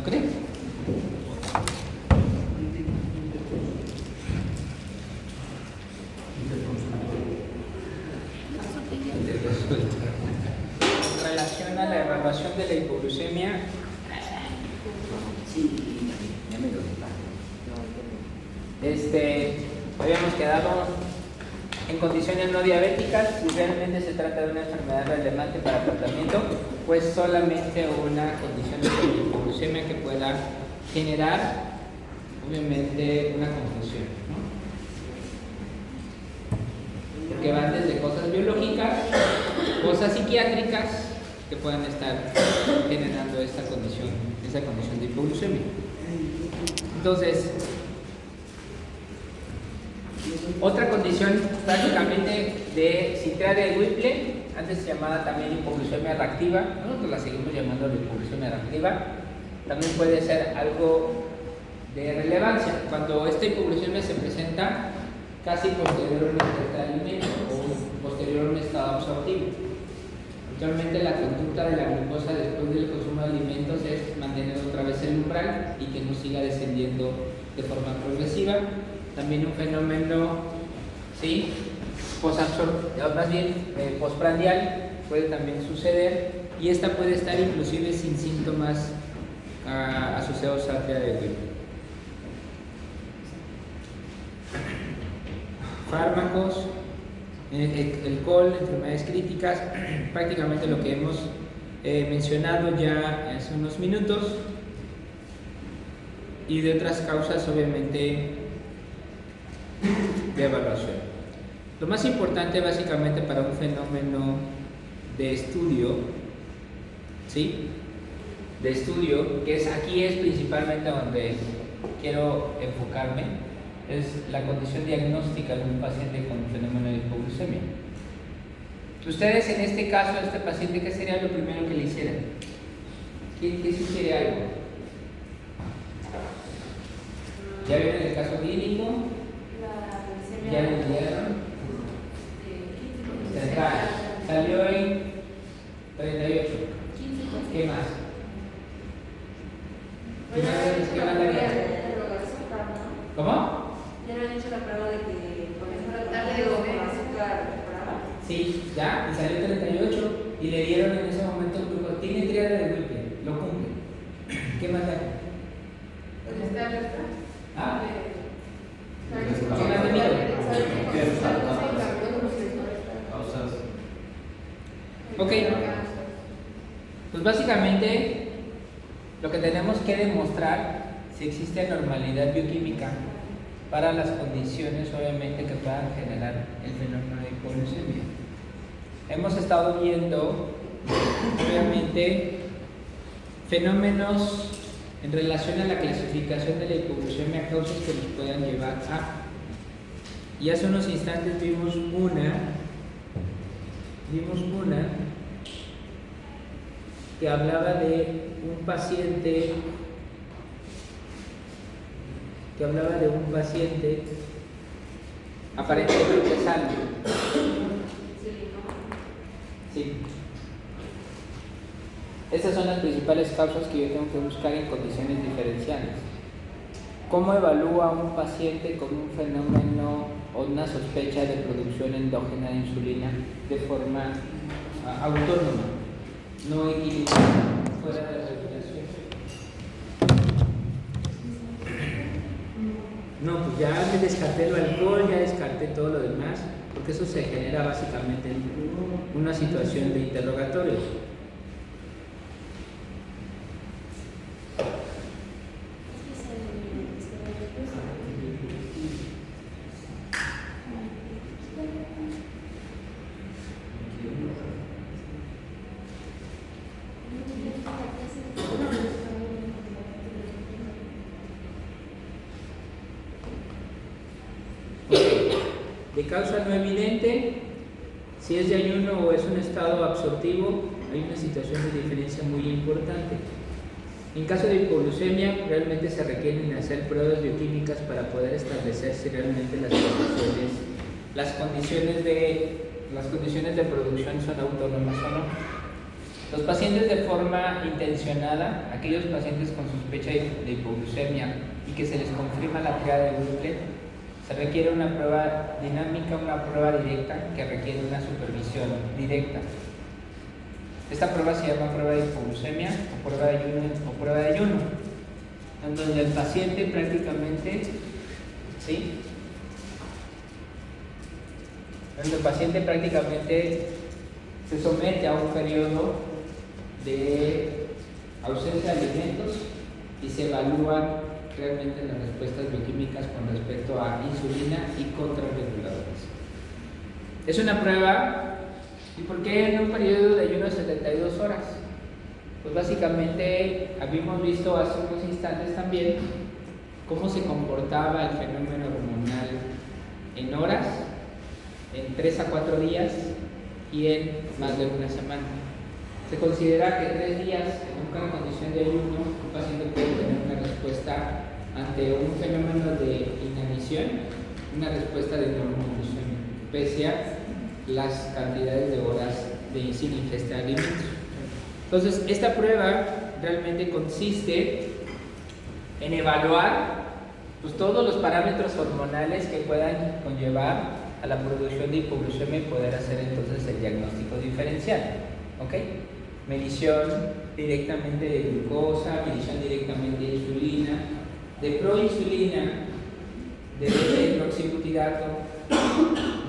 ¿No crees? En relación a la evaluación de la hipoglucemia, habíamos quedado en condiciones no diabéticas. Si realmente se trata de una enfermedad relevante para tratamiento, pues solamente una condición de hipoglucemia que pueda generar, obviamente, una confusión, ¿no? Porque van desde cosas biológicas, cosas psiquiátricas que puedan estar generando esa condición de hipoglucemia. Entonces, otra condición prácticamente de citraria de Whipple, antes llamada también hipoglucemia reactiva, nosotros la seguimos llamando la hipoglucemia reactiva, también puede ser algo de relevancia cuando esta hipoglucemia se presenta casi posterior a un alimento o posterior a un estado absortivo. Actualmente la conducta de la glucosa después del consumo de alimentos es mantener otra vez el umbral y que no siga descendiendo de forma progresiva. También un fenómeno, ¿sí?, postprandial puede también suceder, y esta puede estar inclusive sin síntomas asociados a citraria de Whipple. Fármacos, el COL, enfermedades críticas, prácticamente lo que hemos mencionado ya hace unos minutos, y de otras causas obviamente de evaluación. Lo más importante básicamente para un fenómeno de estudio, ¿sí?, de estudio, que aquí es principalmente donde quiero enfocarme, es la condición diagnóstica de un paciente con fenómeno de hipoglucemia. Ustedes en este caso, a este paciente, ¿qué sería lo primero que le hicieran? ¿Qué sugiere algo? ¿Ya vieron el caso clínico? ¿Ya lo vieron? Salió en 38. ¿Qué más? ¿Qué más daría? ¿Cómo? Ya le han hecho la prueba de que con eso darle de azúcar. Sí, ya, y salió 38 y le dieron en ese momento un grupo. Tiene triada de Whipple, lo cumple. ¿Qué más da? ¿Ah? ¿Qué más de miedo? Ok, pues básicamente lo que tenemos que demostrar si existe anormalidad bioquímica para las condiciones obviamente que puedan generar el fenómeno de hipoglucemia. Hemos estado viendo obviamente fenómenos en relación a la clasificación de la hipoglucemia, causas que nos puedan llevar a, y hace unos instantes vimos una que hablaba de un paciente aparentemente sano. Sí. Estas son las principales causas que yo tengo que buscar en condiciones diferenciales. ¿Cómo evalúa un paciente con un fenómeno o una sospecha de producción endógena de insulina de forma autónoma, no equilibrada, fuera de la regulación? No, pues ya me descarté el alcohol, ya descarté todo lo demás, porque eso se genera básicamente en una situación de interrogatorio. De causa no evidente, si es de ayuno o es un estado absortivo, hay una situación de diferencia muy importante. En caso de hipoglucemia, realmente se requieren hacer pruebas bioquímicas para poder establecer si realmente las condiciones de producción son autónomas o no. Los pacientes de forma intencionada, aquellos pacientes con sospecha de hipoglucemia y que se les confirma la triada de Whipple, se requiere una prueba dinámica, una prueba directa que requiere una supervisión directa. Esta prueba se llama prueba de hipoglucemia o prueba de ayuno, en donde el paciente prácticamente, ¿sí? Donde el paciente prácticamente se somete a un periodo de ausencia de alimentos y se evalúan realmente las respuestas bioquímicas con respecto a insulina y contrarreguladores. Es una prueba. ¿Y por qué en un periodo de ayuno de 72 horas? Pues básicamente habíamos visto hace unos instantes también cómo se comportaba el fenómeno hormonal en horas, en 3 a 4 días y en más de una semana. Se considera que 3 días en una condición de ayuno un paciente puede tener una respuesta ante un fenómeno de inanición, una respuesta de normoglucemia, pese a las cantidades de horas sin ingesta de alimentos. Entonces, esta prueba realmente consiste en evaluar pues, todos los parámetros hormonales que puedan conllevar a la producción de hipoglucemia y poder hacer entonces el diagnóstico diferencial. ¿Ok? Medición directamente de glucosa, medición directamente de insulina, de proinsulina, de hidroxibutirato,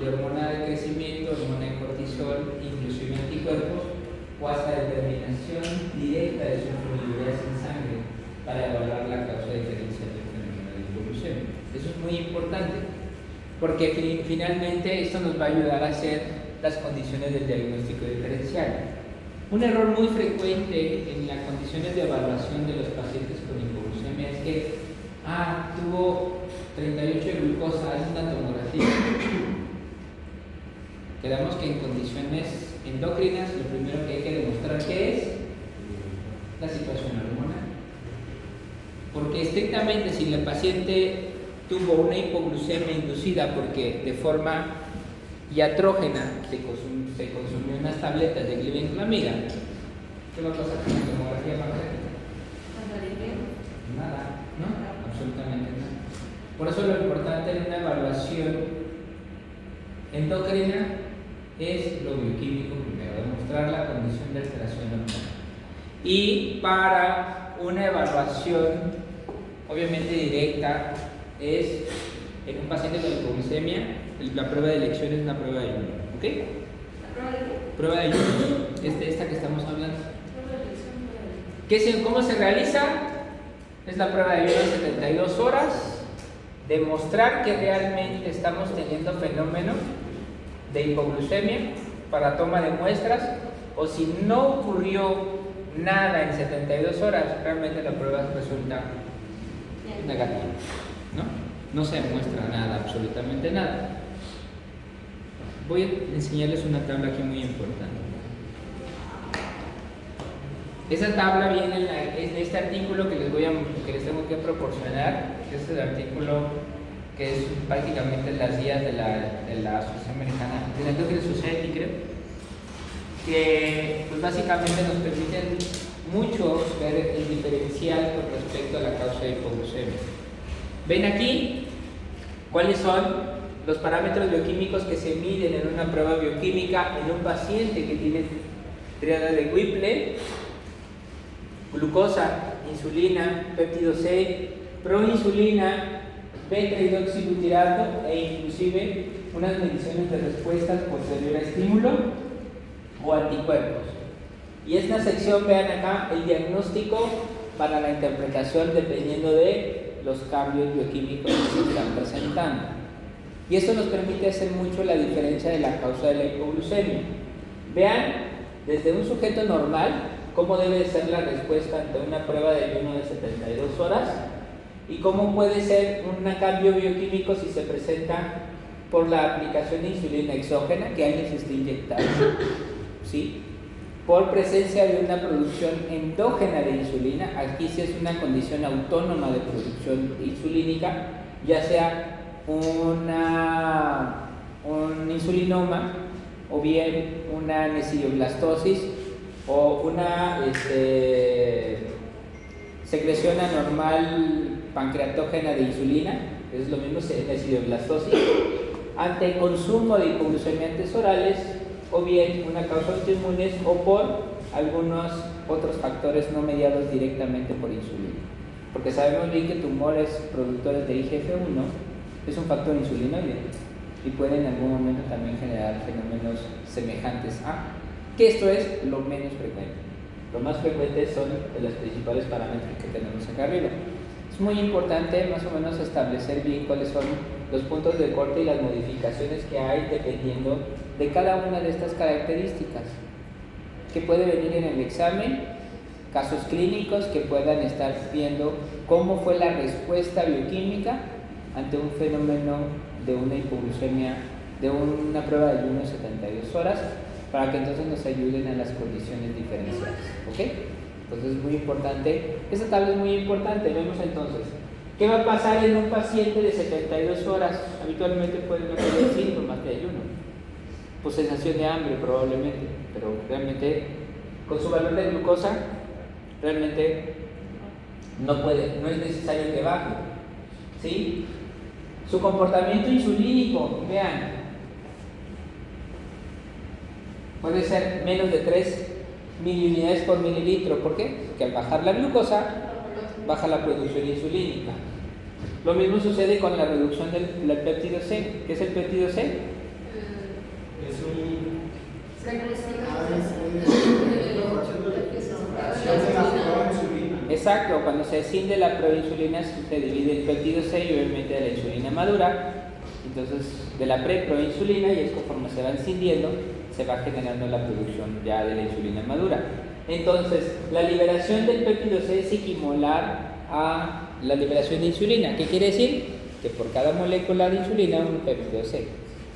de hormona de crecimiento, hormona de cortisol, inclusive anticuerpos, o hasta determinación directa de sulfonilureas en sangre para evaluar la causa diferencial del fenómeno de hipoglucemia. Eso es muy importante, porque finalmente esto nos va a ayudar a hacer las condiciones del diagnóstico diferencial. Un error muy frecuente en las condiciones de evaluación de los pacientes con hipoglucemia es que tuvo 38 de glucosa, es una tomografía. Quedamos que en condiciones endócrinas lo primero que hay que demostrar que es la situación hormonal. Porque estrictamente si el paciente tuvo una hipoglucemia inducida porque de forma iatrógena se consumió unas tabletas de glibenclamida, ¿qué va a pasar con la tomografía magnética? Nada, ¿no? Absolutamente nada. Por eso lo importante en una evaluación endocrina es lo bioquímico primero, demostrar la condición de alteración hormonal. Y para una evaluación obviamente directa es en un paciente con hipoglucemia, la prueba de elección es una prueba de ayuno. ¿Ok? ¿La prueba de qué? Prueba de ayuno, esta que estamos hablando. ¿Cómo se realiza? Es la prueba de ayuno de 72 horas. Demostrar que realmente estamos teniendo fenómeno de hipoglucemia para toma de muestras, o si no ocurrió nada en 72 horas, realmente la prueba resulta negativa, ¿no? No se demuestra nada, absolutamente nada. Voy a enseñarles una tabla aquí muy importante. Esa tabla viene en este artículo que les tengo que proporcionar, que es el artículo que es prácticamente las guías de la Asociación Americana de la Endocrine Society, creo, que pues básicamente nos permiten mucho ver el diferencial con respecto a la causa de hipoglucemia. Ven aquí cuáles son los parámetros bioquímicos que se miden en una prueba bioquímica en un paciente que tiene triada de Whipple: glucosa, insulina, péptido C, proinsulina, beta-hidroxibutirato e inclusive unas mediciones de respuestas posterior a estímulo o anticuerpos. Y esta sección, vean acá, el diagnóstico para la interpretación dependiendo de los cambios bioquímicos que se están presentando. Y esto nos permite hacer mucho la diferencia de la causa de la hipoglucemia. Vean, desde un sujeto normal, cómo debe ser la respuesta ante una prueba de ayuno de 72 horas y cómo puede ser un cambio bioquímico si se presenta por la aplicación de insulina exógena que alguien se está inyectando, ¿sí? Por presencia de una producción endógena de insulina. Aquí sí es una condición autónoma de producción insulínica, ya sea un insulinoma o bien una nesidioblastosis o una secreción anormal pancreatógena de insulina, es lo mismo, es acidoblastosis, ante el consumo de hipoglucemiantes orales, o bien una causa autoinmune o por algunos otros factores no mediados directamente por insulina. Porque sabemos bien que tumores productores de IGF-1 es un factor insulinoide y puede en algún momento también generar fenómenos semejantes a, que esto es lo menos frecuente. Lo más frecuente son los principales parámetros que tenemos acá arriba. Es muy importante más o menos establecer bien cuáles son los puntos de corte y las modificaciones que hay dependiendo de cada una de estas características, que puede venir en el examen, casos clínicos que puedan estar viendo cómo fue la respuesta bioquímica ante un fenómeno de una hipoglucemia, de una prueba de ayuno de 72 horas, para que entonces nos ayuden a las condiciones diferenciales, ¿ok? Entonces es muy importante, esta tabla es muy importante. Vemos entonces, ¿qué va a pasar en un paciente de 72 horas? Habitualmente pueden no tener síntomas de ayuno, pues sensación de hambre probablemente, pero realmente con su valor de glucosa, realmente no es necesario que baje, ¿sí? Su comportamiento insulínico, vean, puede ser menos de 3 miliunidades por mililitro. ¿Por qué? Porque al bajar la glucosa, baja la producción insulínica. Lo mismo sucede con la reducción del péptido C. ¿Qué es el péptido C? Es Exacto, cuando se escinde la proinsulina se divide el péptido C y obviamente de la insulina madura, entonces de la preproinsulina, y es conforme se va escindiendo se va generando la producción ya de la insulina madura. Entonces, la liberación del péptido C es equimolar a la liberación de insulina. ¿Qué quiere decir? Que por cada molécula de insulina un péptido C.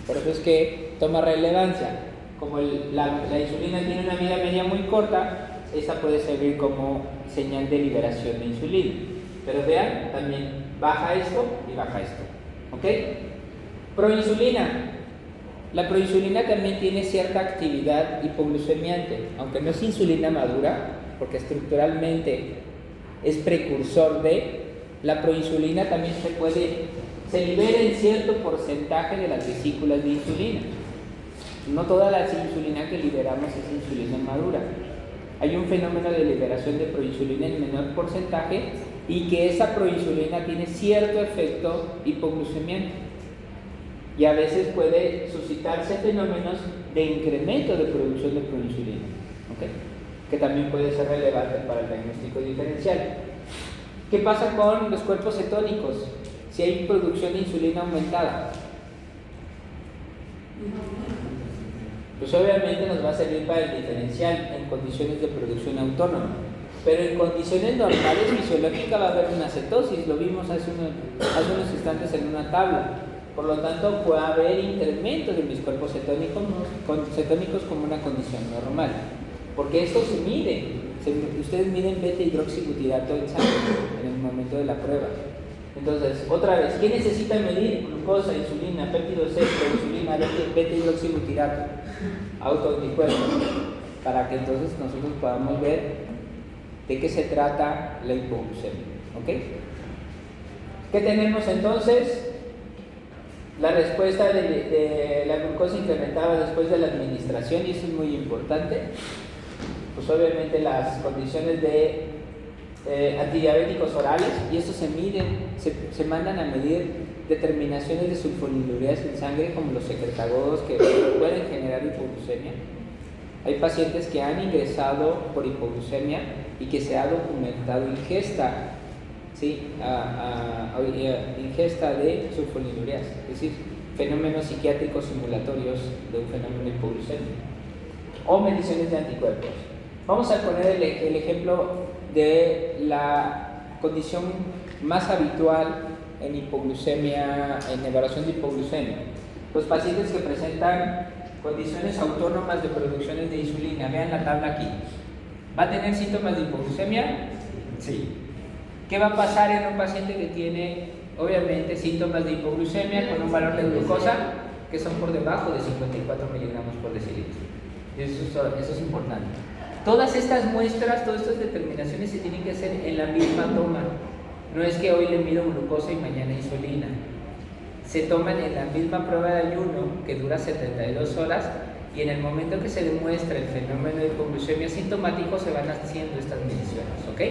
Por eso es que toma relevancia. Como la insulina tiene una vida media muy corta, esta puede servir como señal de liberación de insulina. Pero vean, también baja esto y baja esto. ¿Ok? Proinsulina. La proinsulina también tiene cierta actividad hipoglucemiante, aunque no es insulina madura, porque estructuralmente es precursor de. La proinsulina también se libera en cierto porcentaje de las vesículas de insulina. No toda la insulina que liberamos es insulina madura. Hay un fenómeno de liberación de proinsulina en menor porcentaje y que esa proinsulina tiene cierto efecto hipoglucemiante. Y a veces puede suscitarse fenómenos de incremento de producción de proinsulina, ¿okay? Que también puede ser relevante para el diagnóstico diferencial. ¿Qué pasa con los cuerpos cetónicos? Si hay producción de insulina aumentada, pues obviamente nos va a servir para el diferencial en condiciones de producción autónoma, pero en condiciones normales fisiológicas va a haber una cetosis, lo vimos hace unos instantes en una tabla. Por lo tanto, puede haber incremento de mis cuerpos cetónicos como una condición normal, porque esto se mide. Ustedes miden beta-hidroxibutirato en sangre en el momento de la prueba. Entonces, otra vez, ¿qué necesita medir? Glucosa, insulina, péptido C, insulina, beta-hidroxibutirato, autoanticuerpos, para que entonces nosotros podamos ver de qué se trata la hipoglucemia. ¿Ok? ¿Qué tenemos entonces? La respuesta de la glucosa incrementada después de la administración, y eso es muy importante. Pues obviamente las condiciones de antidiabéticos orales, y estos se miden, se mandan a medir determinaciones de sulfonilureas en sangre como los secretagogues que pueden generar hipoglucemia. Hay pacientes que han ingresado por hipoglucemia y que se ha documentado ingesta, ¿sí? Ingesta de sulfonilureas, es decir, fenómenos psiquiátricos simulatorios de un fenómeno hipoglucémico, o mediciones de anticuerpos. Vamos a poner el ejemplo de la condición más habitual en hipoglucemia, en evaluación de hipoglucemia. Los pacientes que presentan condiciones autónomas de producciones de insulina, vean la tabla aquí. ¿Va a tener síntomas de hipoglucemia? Sí. ¿Qué va a pasar en un paciente que tiene, obviamente, síntomas de hipoglucemia con un valor de glucosa que son por debajo de 54 miligramos por decilitro? Eso es importante. Todas estas muestras, todas estas determinaciones se tienen que hacer en la misma toma. No es que hoy le mido glucosa y mañana insulina. Se toman en la misma prueba de ayuno que dura 72 horas y en el momento que se demuestra el fenómeno de hipoglucemia sintomático se van haciendo estas mediciones, ¿ok?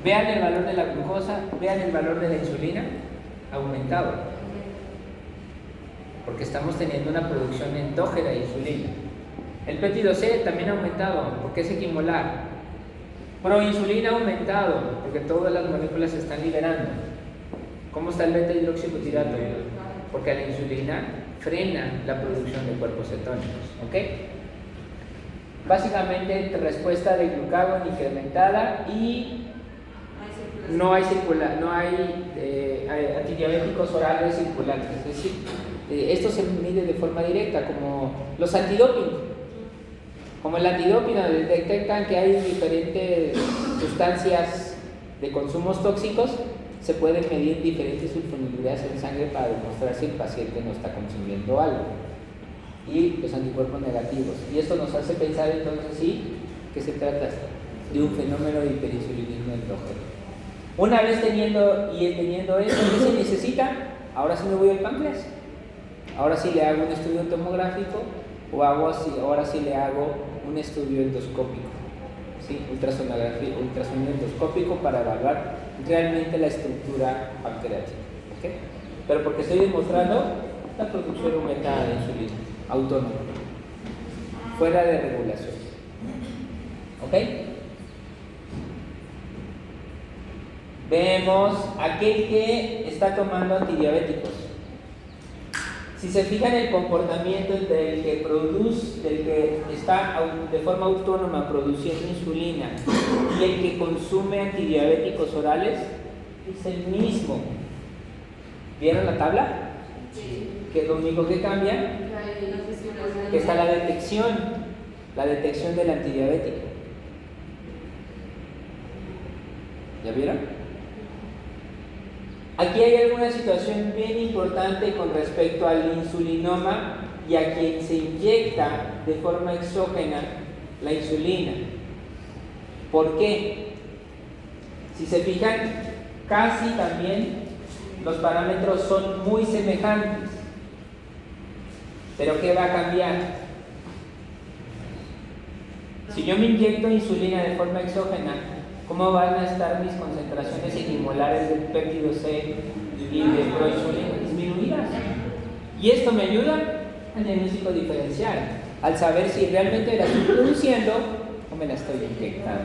Vean el valor de la glucosa, vean el valor de la insulina aumentado, porque estamos teniendo una producción endógena de insulina. El péptido C también ha aumentado, porque es equimolar. Proinsulina ha aumentado, porque todas las moléculas se están liberando. ¿Cómo está el beta-hidroxibutirato? Porque la insulina frena la producción de cuerpos cetónicos, ¿ok? Básicamente, respuesta de glucagón incrementada y no hay antidiabéticos orales circulantes, es decir, esto se mide de forma directa, como los antidoping. Como el antidoping, donde detectan que hay diferentes sustancias de consumos tóxicos, se pueden medir diferentes sulfonilureas en sangre para demostrar si el paciente no está consumiendo algo. Y los anticuerpos negativos. Y esto nos hace pensar entonces sí que se trata de un fenómeno de hiperinsulinismo endógeno. Una vez teniendo eso, ¿qué se necesita? Ahora sí me voy al páncreas. Ahora sí le hago un estudio tomográfico o ahora sí le hago un estudio endoscópico, ¿sí? Ultrasonido endoscópico para evaluar realmente la estructura pancreática, ¿okay? Pero porque estoy demostrando la producción aumentada de insulina autónoma, fuera de regulación, ¿ok? Vemos aquel que está tomando antidiabéticos. Si se fijan el comportamiento del que está de forma autónoma produciendo insulina y el que consume antidiabéticos orales, es el mismo. ¿Vieron la tabla? Sí. Que lo único que cambia, que está la detección del antidiabético. ¿Ya vieron? Aquí hay alguna situación bien importante con respecto al insulinoma y a quien se inyecta de forma exógena la insulina. ¿Por qué? Si se fijan, casi también los parámetros son muy semejantes. ¿Pero qué va a cambiar? Si yo me inyecto insulina de forma exógena, ¿cómo van a estar mis concentraciones equimolares del péptido C y de proinsulina? Disminuidas. Y esto me ayuda al diagnóstico diferencial, al saber si realmente la estoy produciendo o me la estoy inyectando.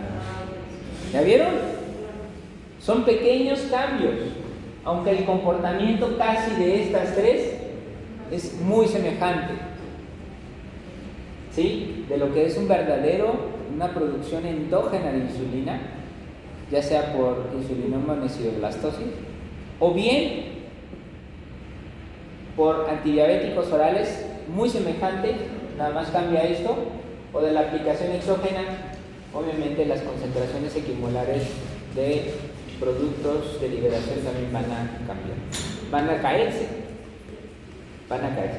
¿Ya vieron? Son pequeños cambios, aunque el comportamiento casi de estas tres es muy semejante, ¿sí? De lo que es una producción endógena de insulina, ya sea por insulinoma mesidoblastosis o bien por antidiabéticos orales, muy semejante, nada más cambia esto, o de la aplicación exógena, obviamente las concentraciones equimolares de productos de liberación también van a cambiar, van a caerse.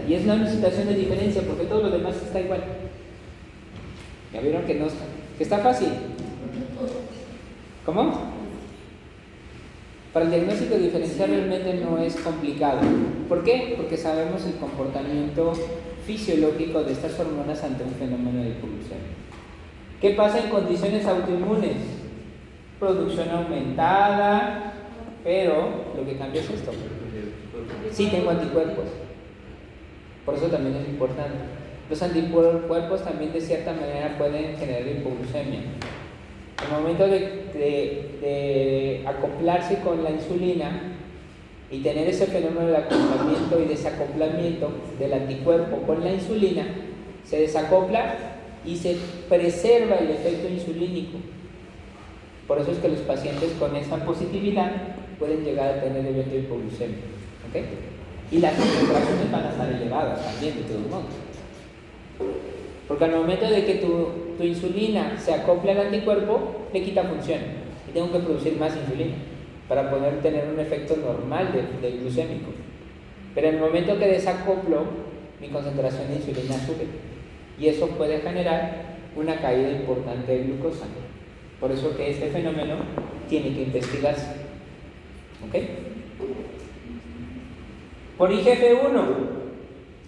Y es una situación de diferencia porque todo lo demás está igual. ¿Ya vieron que está fácil? ¿Cómo? Para el diagnóstico diferencial realmente no es complicado. ¿Por qué? Porque sabemos el comportamiento fisiológico de estas hormonas ante un fenómeno de hipoglucemia. ¿Qué pasa en condiciones autoinmunes? Producción aumentada, pero lo que cambia es esto. Sí tengo anticuerpos. Por eso también es importante. Los anticuerpos también de cierta manera pueden generar hipoglucemia. Al momento de acoplarse con la insulina y tener ese fenómeno de acoplamiento y desacoplamiento del anticuerpo con la insulina, se desacopla y se preserva el efecto insulínico. Por eso es que los pacientes con esa positividad pueden llegar a tener evento hipoglucemia. ¿Okay? Y las concentraciones van a estar elevadas también, de todos modos. Porque al momento de que tu insulina se acopla al anticuerpo, le quita función y tengo que producir más insulina para poder tener un efecto normal de glucémico. Pero en el momento que desacoplo, mi concentración de insulina sube y eso puede generar una caída importante de glucosa. Por eso que este fenómeno tiene que investigarse. ¿Ok? Por IGF-1,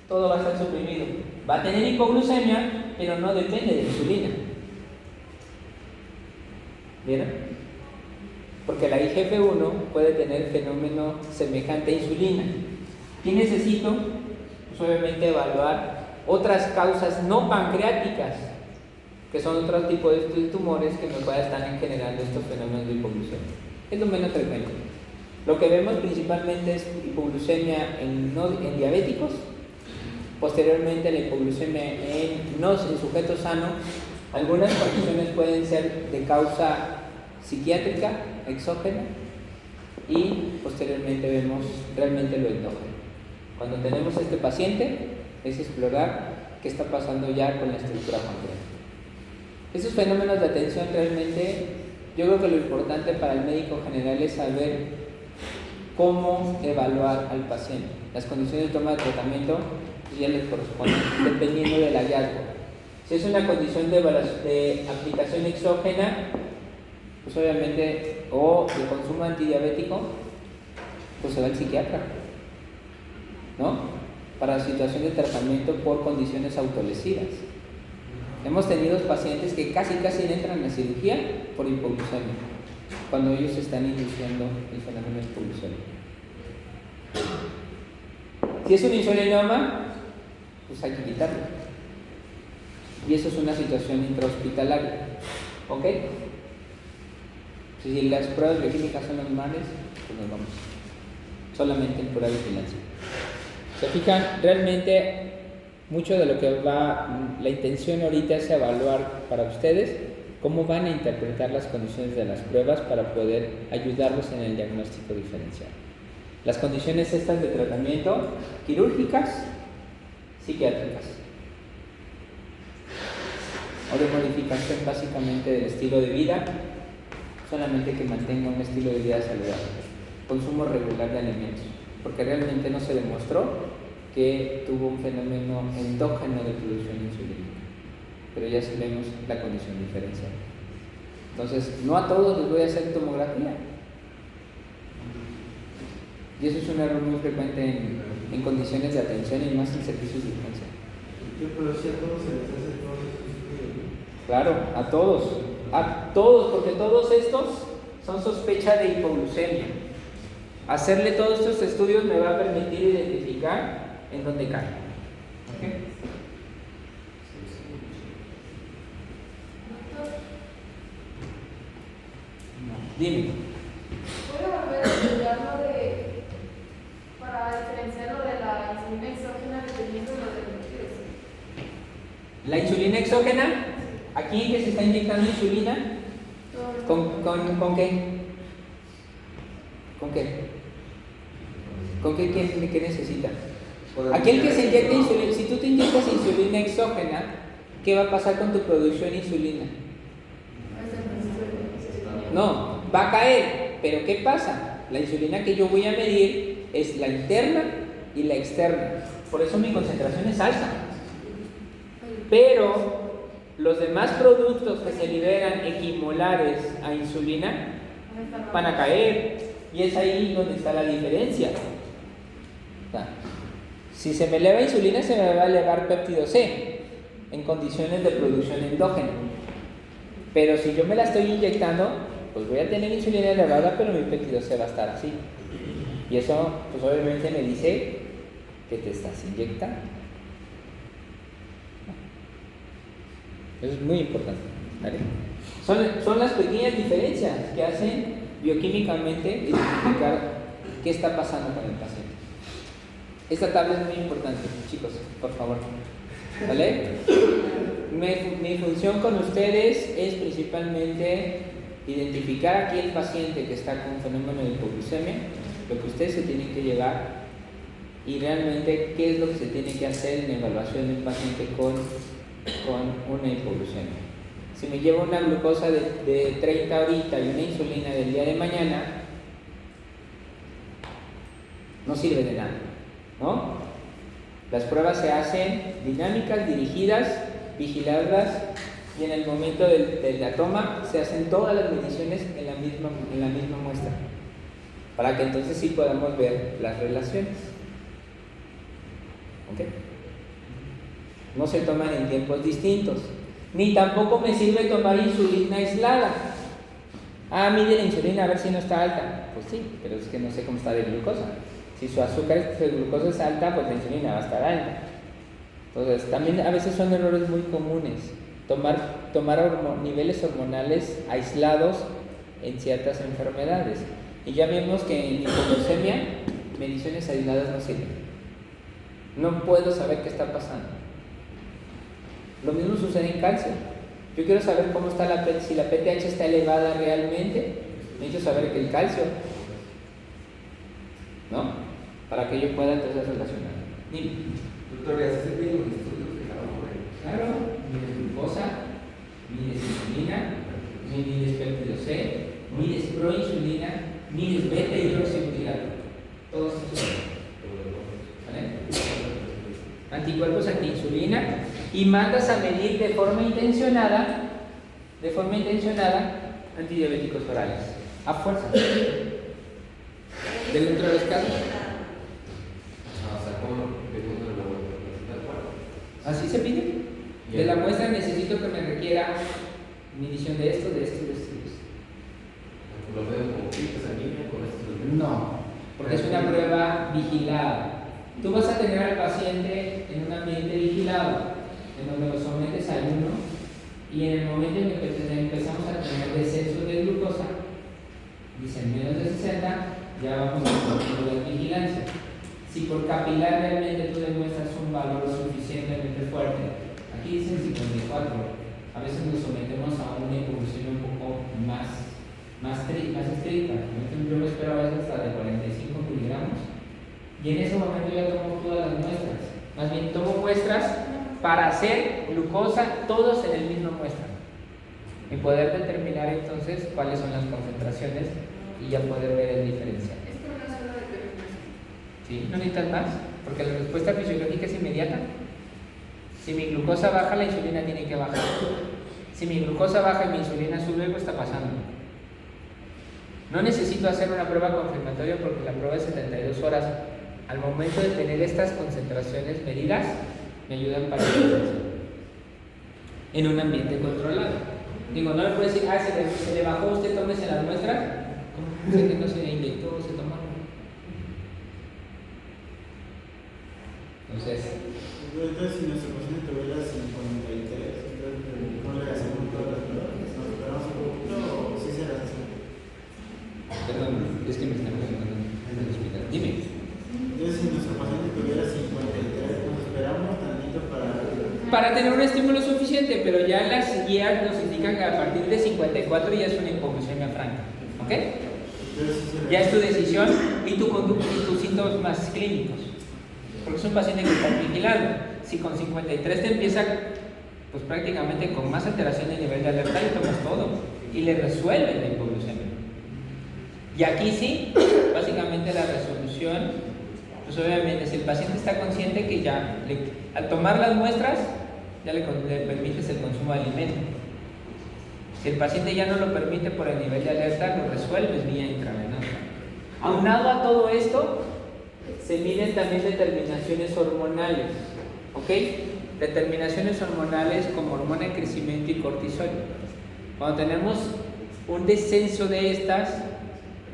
todo va a estar suprimido. Va a tener hipoglucemia, pero no depende de insulina. ¿Vieron? Porque la IGF-1 puede tener fenómeno semejante a insulina. ¿Qué necesito? Pues obviamente evaluar otras causas no pancreáticas, que son otro tipo de tumores que me puedan estar generando estos fenómenos de hipoglucemia. Es lo menos frecuente. Lo que vemos principalmente es hipoglucemia en diabéticos, posteriormente la hipoglucemia en sujetos sanos. Algunas condiciones pueden ser de causa psiquiátrica, exógena, y posteriormente vemos realmente lo endógeno. Cuando tenemos este paciente, es explorar qué está pasando ya con la estructura pancreática. Esos fenómenos de atención realmente, yo creo que lo importante para el médico general es saber cómo evaluar al paciente. Las condiciones de toma de tratamiento ya les corresponden, dependiendo del hallazgo. Si es una condición de aplicación exógena, pues obviamente, o de consumo antidiabético, pues se va al psiquiatra, ¿no? Para situación de tratamiento por condiciones autolesivas. Hemos tenido pacientes que casi entran a cirugía por hipoglucemia, cuando ellos están iniciando el fenómeno de hipoglucemia. Si es un insulinoma, pues hay que quitarlo. Y eso es una situación intrahospitalaria. ¿Ok? Si las pruebas bioquímicas son normales, pues nos vamos. Solamente en pura vigilancia. ¿Se fijan? Realmente mucho de lo que va, la intención ahorita es evaluar para ustedes cómo van a interpretar las condiciones de las pruebas para poder ayudarlos en el diagnóstico diferencial. Las condiciones estas de tratamiento, quirúrgicas, psiquiátricas, o de modificación básicamente del estilo de vida, solamente que mantenga un estilo de vida saludable, consumo regular de alimentos, porque realmente no se demostró que tuvo un fenómeno endógeno de producción insulínica, pero ya sabemos la condición diferencial. Entonces, no a todos les voy a hacer tomografía, y eso es un error muy frecuente en condiciones de atención y más en servicios de urgencia. Pero si a todos se les hace todos esos estudios, ¿no? Claro, a todos, porque todos estos son sospecha de hipoglucemia. Hacerle todos estos estudios me va a permitir identificar en dónde cae. ¿Okay? Dime. ¿Puedo volver a estudiar para diferenciar lo de la insulina exógena dependiendo de lo de La insulina exógena, aquí que se está inyectando insulina, ¿con qué? ¿Con qué? ¿Con qué necesita? Aquel que se inyecta insulina, si tú te inyectas insulina exógena, ¿qué va a pasar con tu producción de insulina? No, va a caer, pero ¿qué pasa? La insulina que yo voy a medir es la interna y la externa, por eso mi concentración es alta. Pero los demás productos que se liberan equimolares a insulina van a caer, y es ahí donde está la diferencia. O sea, si se me eleva insulina, se me va a elevar péptido C en condiciones de producción endógena, pero si yo me la estoy inyectando, pues voy a tener insulina elevada, pero mi péptido C va a estar así, y eso pues obviamente me dice que te estás inyectando. Eso es muy importante, ¿vale? Son las pequeñas diferencias que hacen bioquímicamente identificar qué está pasando con el paciente. Esta tabla es muy importante, chicos, por favor, ¿vale? Mi función con ustedes es principalmente identificar aquí el paciente que está con un fenómeno de hipoglucemia, lo que ustedes se tienen que llevar, y realmente qué es lo que se tiene que hacer en la evaluación de un paciente con una hipoglucemia. Si me llevo una glucosa de 30 ahorita y una insulina del día de mañana, no sirve de nada, ¿no? Las pruebas se hacen dinámicas, dirigidas, vigiladas y en el momento de la toma se hacen todas las mediciones en la misma muestra, para que entonces sí podamos ver las relaciones. ¿Ok? No se toman en tiempos distintos, ni tampoco me sirve tomar insulina aislada. Mide la insulina a ver si no está alta. Pues sí, pero es que no sé cómo está de glucosa. Si su azúcar de glucosa es alta, pues la insulina va a estar alta. Entonces, también a veces son errores muy comunes. Tomar niveles hormonales aislados en ciertas enfermedades. Y ya vimos que en hipoglucemia, mediciones aisladas no sirven. No puedo saber qué está pasando. Lo mismo sucede en calcio. Yo quiero saber cómo está si la PTH está elevada realmente. Necesito saber que el calcio, ¿no? Para que yo pueda entonces relacionar. Dime. Doctor, ¿ya se bien los estudios que Claro, mides glucosa, mides insulina, mides péptido C, mides proinsulina, mides beta hidroxibutirato. Todos estos. ¿Vale? Anticuerpos antiinsulina, y mandas a medir de forma intencionada antidiabéticos orales. A fuerza. Dentro de los casos. Así se pide. De la muestra necesito que me requiera medición de esto, de esto y de esto. ¿Lo veo como pintas anemia con esto? No, porque es una prueba vigilada. Tú vas a tener al paciente en un ambiente vigilado, en donde lo sometes a ayuno, y en el momento en que empezamos a tener descenso de glucosa, dicen menos de 60, ya vamos a hacer la vigilancia. Si por capilar realmente tú demuestras un valor suficientemente fuerte, aquí dicen 54, a veces nos sometemos a una hipoglucemia un poco más estricta. Yo me espero a veces hasta de 45 miligramos, y en ese momento ya tomo todas las muestras. Más bien tomo muestras para hacer glucosa todos en el mismo muestra y poder determinar entonces cuáles son las concentraciones y ya poder ver el diferencial. Esto no es una determinación. ¿Sí? No necesitas más, porque la respuesta fisiológica es inmediata. Si mi glucosa baja, la insulina tiene que bajar. Si mi glucosa baja y mi insulina sube, algo está pasando. No necesito hacer una prueba confirmatoria porque la prueba de 72 horas, al momento de tener estas concentraciones medidas, me ayudan para la diferencia en un ambiente controlado. Digo, no le puedo decir, se le bajó, usted tómese las muestras. ¿Cómo sé que no se inyectó o se tomó? Entonces, si nuestro paciente tuviera 53, entonces no le hacemos todas las pruebas, nos esperamos un poquito o sí se las hacemos. Perdón, es que me están preguntando en el hospital. Dime. Entonces, si nuestro paciente tuviera 53, nos esperamos tantito para tener un estímulo suficiente, pero ya las guías nos indican que a partir de 54 ya es una hipoglucemia franca. ¿Ok? Ya es tu decisión y tu conducta y tus síntomas clínicos. Porque es un paciente que está vigilando. Si con 53 te empieza, pues prácticamente con más alteración de nivel de alerta, le tomas todo y le resuelve la hipoglucemia. Y aquí sí, básicamente la resolución, pues obviamente si el paciente está consciente que ya al tomar las muestras ya le permites el consumo de alimento. Si el paciente ya no lo permite por el nivel de alerta, lo resuelves vía intravenosa. Aunado a todo esto, se miden también determinaciones hormonales, ¿ok? Determinaciones hormonales como hormona de crecimiento y cortisol. Cuando tenemos un descenso de estas,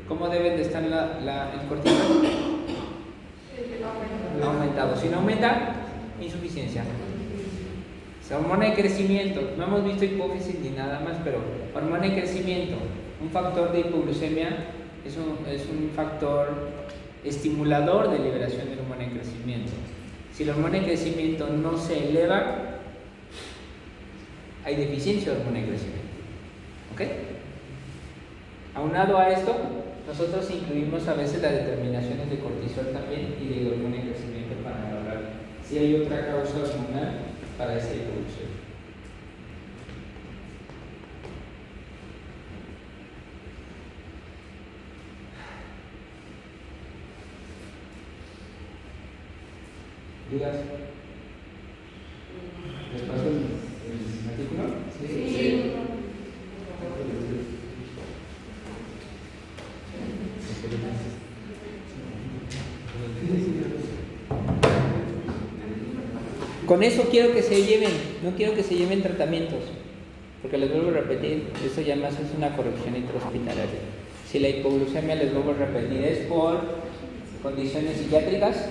¿cómo deben de estar el cortisol? Aumentado. Si no aumenta, insuficiencia. Hormona de crecimiento, no hemos visto hipófisis ni nada más, pero hormona de crecimiento, un factor de hipoglucemia, es un factor estimulador de liberación de hormona de crecimiento. Si la hormona de crecimiento no se eleva, hay deficiencia de hormona de crecimiento. ¿Ok? Aunado a esto, nosotros incluimos a veces las determinaciones de cortisol también y de hormona de crecimiento para valorar si hay otra causa hormonal para esa evolución. ¿Dudas? ¿Les paso el artículo? Sí. Con eso quiero que se lleven, no quiero que se lleven tratamientos, porque les vuelvo a repetir, eso ya más es una corrección intrahospitalaria. Si la hipoglucemia, les vuelvo a repetir, es por condiciones psiquiátricas,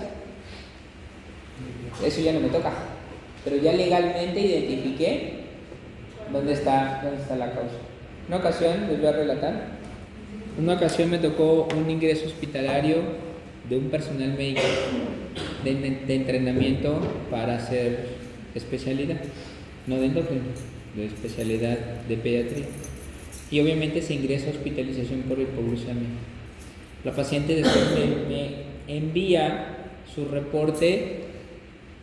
eso ya no me toca, pero ya legalmente identifiqué dónde está la causa. Una ocasión, les voy a relatar, una ocasión me tocó un ingreso hospitalario de un personal médico de entrenamiento para hacer especialidad, no de endocrino, de especialidad de pediatría. Y obviamente se ingresa a hospitalización por hipoglucemia. La paciente después me envía su reporte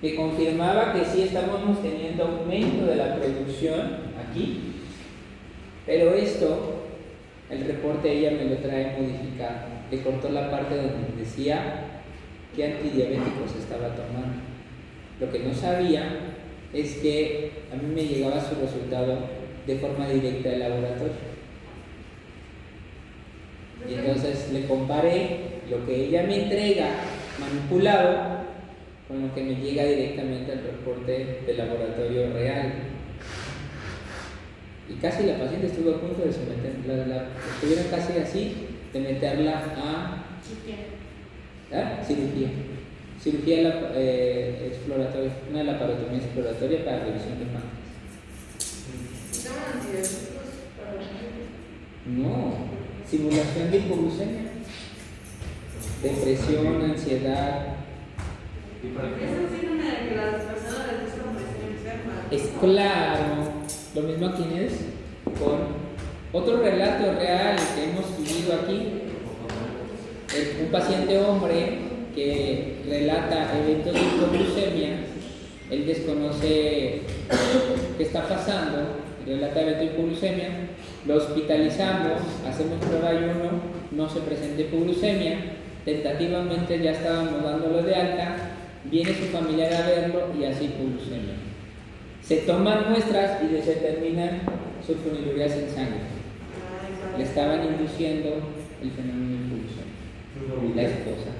que confirmaba que sí estábamos teniendo aumento de la producción aquí, pero esto, el reporte ella me lo trae modificado. Le cortó la parte donde decía qué antidiabéticos estaba tomando. Lo que no sabía es que a mí me llegaba su resultado de forma directa del laboratorio. Y entonces le comparé lo que ella me entrega manipulado con lo que me llega directamente al reporte del laboratorio real. Y casi la paciente estuvo a punto de someterla, estuvieron casi así de meterla a cirugía exploratoria, una laparotomía exploratoria para revisión de páncreas. ¿Toman antibióticos para No, simulación de hipoglucemia, depresión, ansiedad. Es un síndrome de que las personas les gusta parecer enfermas. Es claro, lo mismo aquí es con otro relato real que hemos vivido aquí. Un paciente hombre que relata eventos de hipoglucemia, él desconoce qué está pasando, relata eventos de hipoglucemia, lo hospitalizamos, hacemos prueba de ayuno, no se presenta hipoglucemia, tentativamente ya estábamos dándolo de alta, viene su familiar a verlo y hace hipoglucemia. Se toman muestras y se determinan sulfonilureas en sangre. Le estaban induciendo el fenómeno de hipoglucemia. La esposa.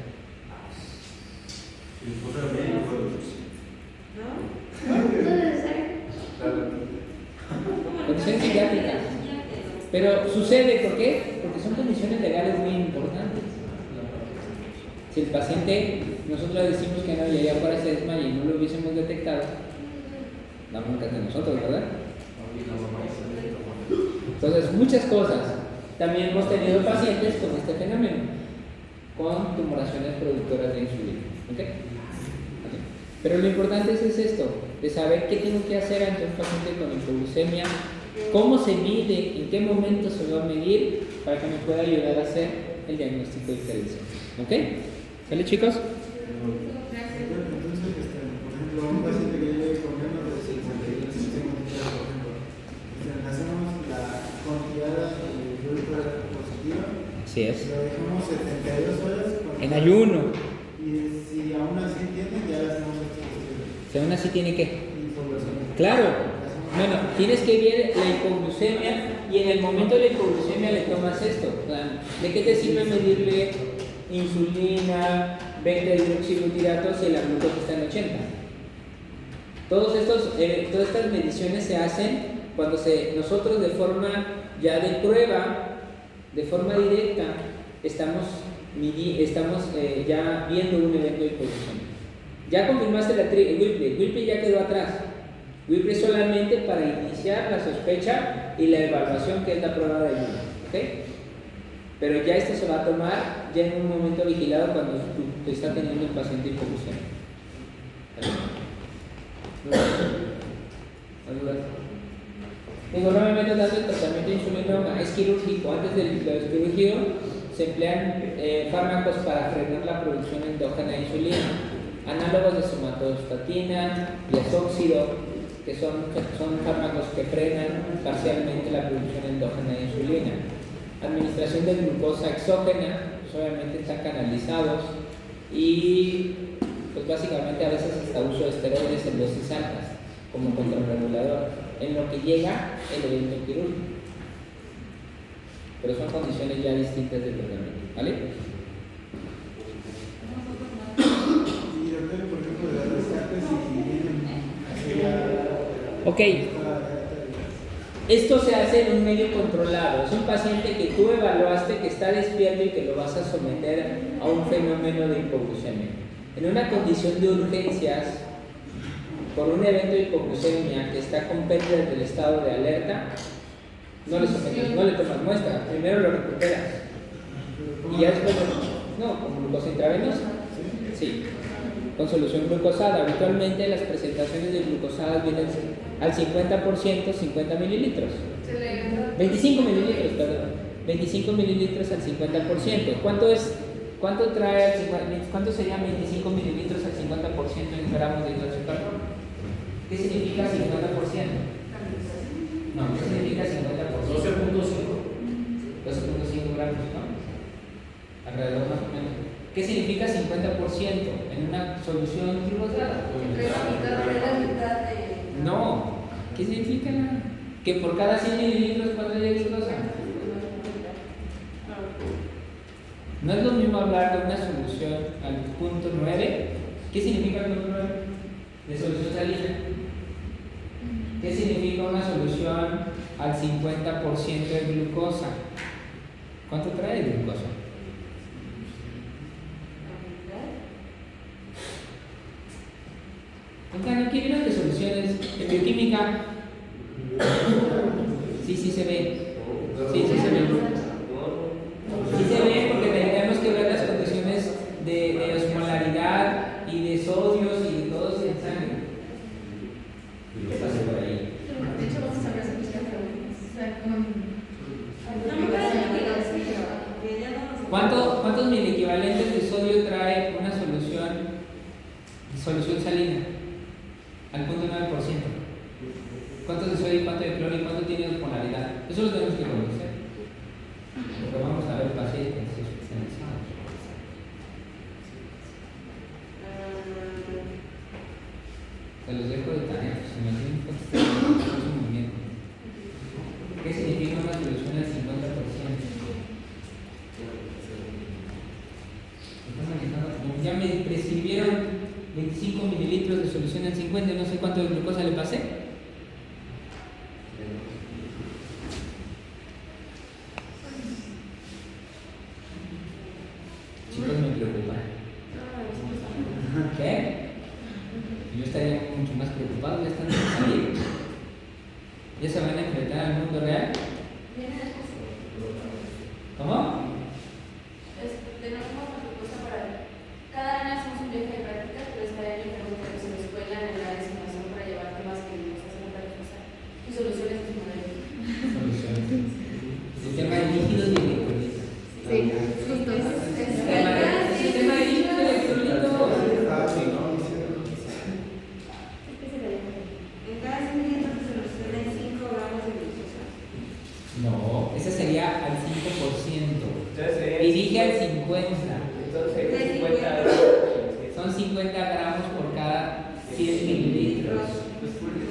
Condiciones psiquiátricas. Pero sucede, ¿por qué? Porque son condiciones legales muy importantes. Si el paciente, nosotros decimos que no, y allá afuera se desmaya y no lo hubiésemos detectado, la bronca es de nosotros, ¿verdad? Entonces, muchas cosas. También hemos tenido pacientes con este fenómeno, con tumoraciones productoras de insulina. ¿Okay? ¿Okay? Pero lo importante es esto, de saber qué tengo que hacer ante un paciente con hipoglucemia, cómo se mide, en qué momento se va a medir, para que me pueda ayudar a hacer el diagnóstico diferencial. ¿Ok? ¿Sale, chicos? Entonces, por ejemplo, un paciente que llegue con menos de 52 centímetros, por ejemplo, hacemos la cantidad de glucosa positiva. Así es. Lo dejamos 72 horas. En ayuno. Y si aún así tiene, ya le hacemos esto posible. Si aún así tiene que. Información. Claro. Bueno, tienes que ver la hipoglucemia y en el momento de la hipoglucemia le tomas esto. ¿De qué te sirve medirle insulina, 20 hidroxibutirato si la glucosa está en 80? Todas estas mediciones se hacen cuando nosotros de forma ya de prueba, de forma directa, estamos ya viendo un evento de hipoglucemia. Ya confirmaste la Whipple ya quedó atrás. Whipple solamente para iniciar la sospecha y la evaluación, que es la prueba de ayuno. ¿Okay? Pero ya esto se va a tomar ya en un momento vigilado cuando tú está teniendo un paciente hipoglucemia. ¿Dudas? Digo, normalmente dando el tratamiento de insulina es quirúrgico. Antes del quirúrgico se emplean fármacos para frenar la producción endógena de insulina, análogos de somatostatina, diazóxido, que son fármacos que frenan parcialmente la producción endógena de insulina. Administración de glucosa exógena, pues obviamente están canalizados, y pues básicamente a veces hasta uso de esteroides en dosis altas como contrarregulador, en lo que llega el evento quirúrgico. Pero son condiciones ya distintas de tratamiento, ¿vale? Y depende, por ejemplo, de las rescates, si vienen Ok. Esto se hace en un medio controlado. Es un paciente que tú evaluaste, que está despierto y que lo vas a someter a un fenómeno de hipoglucemia. En una condición de urgencias, por un evento de hipoglucemia que está con pérdida del estado de alerta, no le sometes, no le tomas muestra, primero lo recuperas. Y ya después, no, con glucosa intravenosa. Sí, con solución glucosada. Habitualmente las presentaciones de glucosadas vienen al 50%, 50 mililitros. 25 mililitros, perdón. 25 mililitros al 50%. ¿Cuánto trae al 50%? ¿Cuánto sería 25 mililitros al 50% en gramos de hidróxido de carbono? ¿Qué significa 50%? No, ¿qué significa 50%? 12.5 gramos, ¿no? Alrededor más o menos. ¿Qué significa 50% en una solución glucosada? No. ¿Qué significa? Que por cada 100 mililitros, ¿cuánto hay de glucosa? No es lo mismo hablar de una solución al punto 9. ¿Qué significa el punto 9? De solución salina. ¿Qué significa una solución al 50% de glucosa? ¿Cuánto trae de glucosa? ¿Qué vieron de soluciones en bioquímica? Sí se ve. Sí se ve. Sí se ve porque tenemos que ver las condiciones de osmolaridad y de sodios y de todos en sangre. ¿Qué pasa por ahí? De hecho, vamos a ver si está ¿Cuántos miliequivalentes de sodio trae una solución salina? Al punto 9%. ¿Cuántos de sodio y cuánto de cloro y cuánto tiene osmolaridad? Eso lo tenemos que conocer. Porque vamos a ver pacientes especializados. Se los dejo de tarea, si me tienen que contestar un movimiento. ¿Qué significa una solución al 50%? Ya me prescribieron 25 mililitros de solución al 50, no sé cuánto de glucosa le pasé. Chicos, me preocupa. ¿Qué? Yo estaría mucho más preocupado, ya están por salir. ¿Ya se van a enfrentar al mundo real? ¿Cómo? Tenemos una propuesta para cada año hacemos un viaje de práctica, pero estaría bien preguntarles en la escuela, en el área de simulación para llevar temas que nos hacen para reforzar y soluciones de modelos. Soluciones. El tema de líquidos y electrolitos. Sí, justo. El tema de líquidos y electrolitos. En cada 100 mililitros de solución hay 5 gramos de glucosa. No, ese sería al 5%. Y dije al 50%. Entonces, 50 Son 50 gramos por cada 100 mililitros.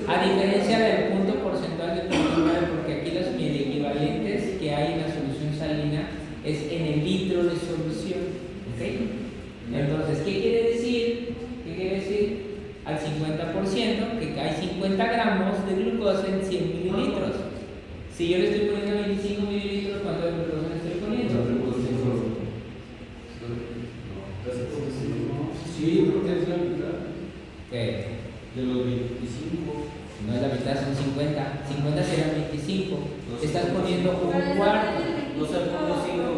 A diferencia del punto porcentual de punto 9, porque aquí los miliequivalentes que hay en la solución salina es en el litro de solución. ¿Ok? Entonces, ¿qué quiere decir? Al 50%, que hay 50 gramos de glucosa en 100 mililitros. Si yo le estoy poniendo 25 mililitros, ¿cuánto de glucosa le estoy poniendo? Sí, porque es la mitad. ¿Qué? De los 25. No es la mitad, son 50. 50 serían 25. Estás poniendo un cuarto. 12.5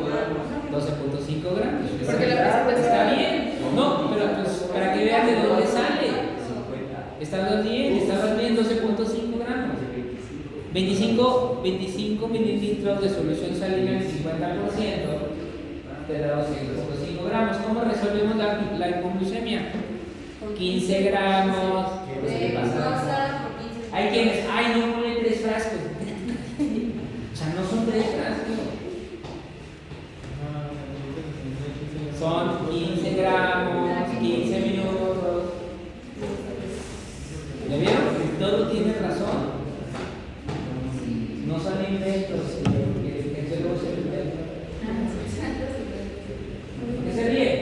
gramos. 12.5 gramos. Porque la presentación Está bien. No, pero pues para que vean de dónde sale. Estabas bien, 12.5 gramos. 25 mililitros de solución salina en 50%. Te da 12.5 gramos. ¿Cómo resolvemos la hipoglucemia? 15 gramos. ¿Qué pasa? Hay quienes, no ponen 3 frascos. O sea, no son 3 frascos. Son 15 gramos, 15 minutos. ¿Le vieron? Todo tiene razón. No son inventos. ¿Qué se ríe?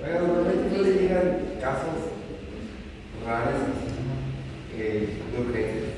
Pero normalmente no le llegan casos raros de urgencia.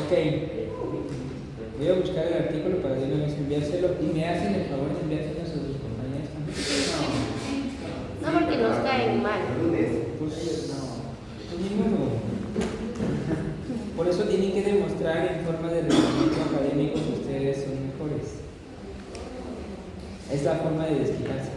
Ok. Voy a buscar el artículo para de una vez enviárselo y me hacen el favor de enviárselo a sus compañeros también. No, porque nos caen mal. Pues no. Pues ni modo. Por eso tienen que demostrar en forma de rendimiento académico que ustedes son mejores. Es la forma de desquitarse.